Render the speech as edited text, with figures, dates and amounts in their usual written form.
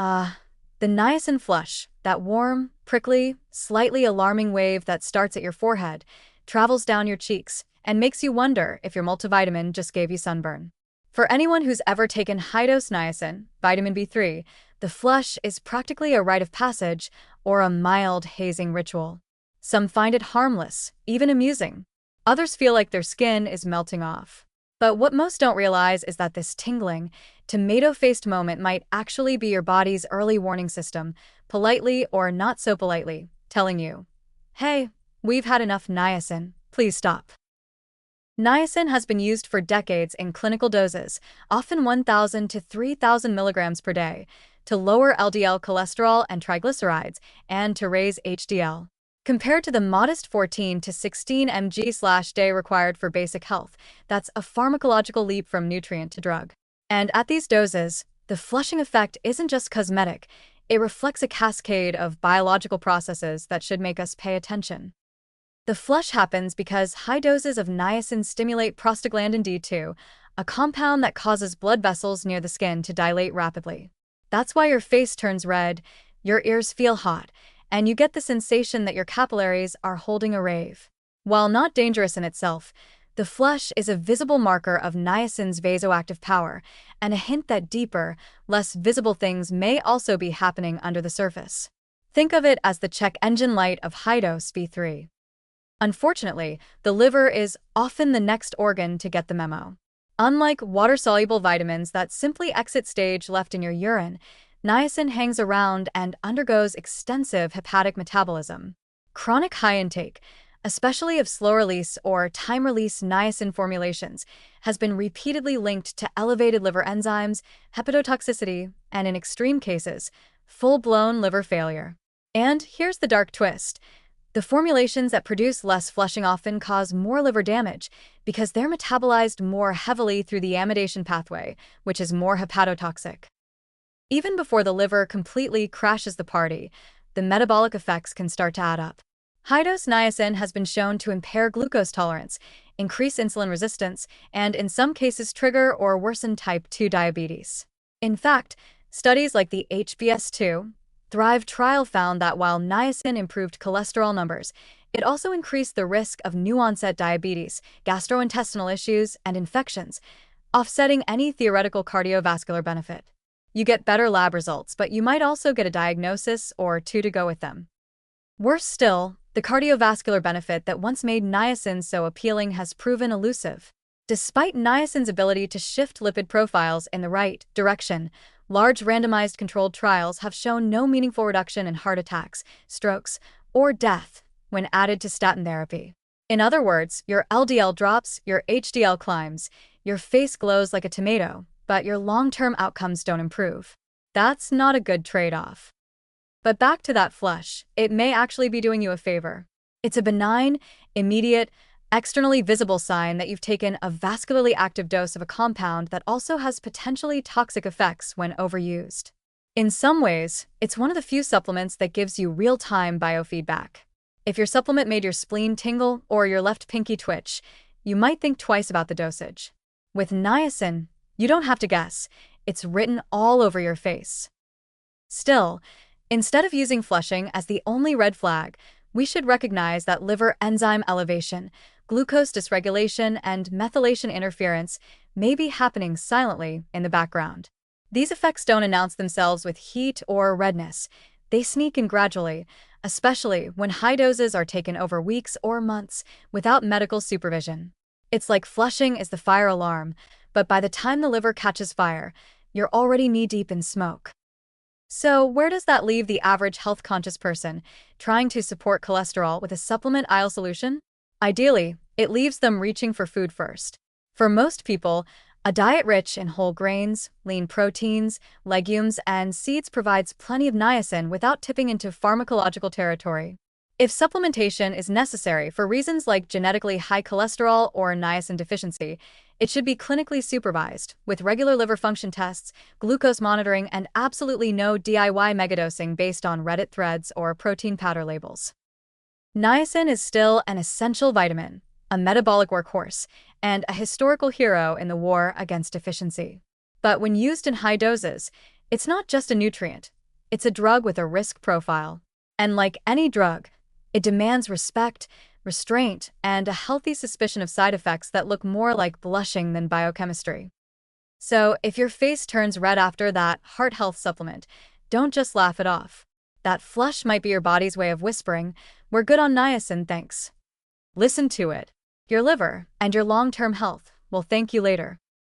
Ah, the niacin flush, that warm, prickly, slightly alarming wave that starts at your forehead, travels down your cheeks, and makes you wonder if your multivitamin just gave you sunburn. For anyone who's ever taken high-dose niacin, vitamin B3, the flush is practically a rite of passage or a mild hazing ritual. Some find it harmless, even amusing. Others feel like their skin is melting off. But what most don't realize is that this tingling, tomato-faced moment might actually be your body's early warning system, politely or not so politely, telling you, "Hey, we've had enough niacin, please stop." Niacin has been used for decades in clinical doses, often 1,000 to 3,000 milligrams per day, to lower LDL cholesterol and triglycerides, and to raise HDL. Compared to the modest 14 to 16 mg/day required for basic health, that's a pharmacological leap from nutrient to drug. And at these doses, the flushing effect isn't just cosmetic, it reflects a cascade of biological processes that should make us pay attention. The flush happens because high doses of niacin stimulate prostaglandin D2, a compound that causes blood vessels near the skin to dilate rapidly. That's why your face turns red, your ears feel hot, and you get the sensation that your capillaries are holding a rave. While not dangerous in itself, the flush is a visible marker of niacin's vasoactive power and a hint that deeper, less visible things may also be happening under the surface. Think of it as the check engine light of high-dose B3. Unfortunately, the liver is often the next organ to get the memo. Unlike water-soluble vitamins that simply exit stage left in your urine, niacin hangs around and undergoes extensive hepatic metabolism. Chronic high intake, especially of slow-release or time-release niacin formulations, has been repeatedly linked to elevated liver enzymes, hepatotoxicity, and in extreme cases, full-blown liver failure. And here's the dark twist. The formulations that produce less flushing often cause more liver damage because they're metabolized more heavily through the amidation pathway, which is more hepatotoxic. Even before the liver completely crashes the party, the metabolic effects can start to add up. High-dose niacin has been shown to impair glucose tolerance, increase insulin resistance, and in some cases trigger or worsen type 2 diabetes. In fact, studies like the HBS2 Thrive trial found that while niacin improved cholesterol numbers, it also increased the risk of new-onset diabetes, gastrointestinal issues, and infections, offsetting any theoretical cardiovascular benefit. You get better lab results, but you might also get a diagnosis or two to go with them. Worse still, the cardiovascular benefit that once made niacin so appealing has proven elusive. Despite niacin's ability to shift lipid profiles in the right direction, large randomized controlled trials have shown no meaningful reduction in heart attacks, strokes, or death when added to statin therapy. In other words, your LDL drops, your HDL climbs, your face glows like a tomato, but your long-term outcomes don't improve. That's not a good trade-off. But back to that flush, it may actually be doing you a favor. It's a benign, immediate, externally visible sign that you've taken a vascularly active dose of a compound that also has potentially toxic effects when overused. In some ways, it's one of the few supplements that gives you real-time biofeedback. If your supplement made your spleen tingle or your left pinky twitch, you might think twice about the dosage. With niacin, you don't have to guess. It's written all over your face. Still, instead of using flushing as the only red flag, we should recognize that liver enzyme elevation, glucose dysregulation, and methylation interference may be happening silently in the background. These effects don't announce themselves with heat or redness. They sneak in gradually, especially when high doses are taken over weeks or months without medical supervision. It's like flushing is the fire alarm, but by the time the liver catches fire, you're already knee-deep in smoke. So where does that leave the average health-conscious person trying to support cholesterol with a supplement aisle solution? Ideally, it leaves them reaching for food first. For most people, a diet rich in whole grains, lean proteins, legumes, and seeds provides plenty of niacin without tipping into pharmacological territory. If supplementation is necessary for reasons like genetically high cholesterol or niacin deficiency, it should be clinically supervised, with regular liver function tests, glucose monitoring, and absolutely no DIY megadosing based on Reddit threads or protein powder labels. Niacin is still an essential vitamin, a metabolic workhorse, and a historical hero in the war against deficiency. But when used in high doses, It's not just a nutrient. It's a drug with a risk profile. And like any drug, it demands respect, restraint, and a healthy suspicion of side effects that look more like blushing than biochemistry. So, if your face turns red after that heart health supplement, don't just laugh it off. That flush might be your body's way of whispering, "We're good on niacin, thanks." Listen to it. Your liver and your long-term health will thank you later.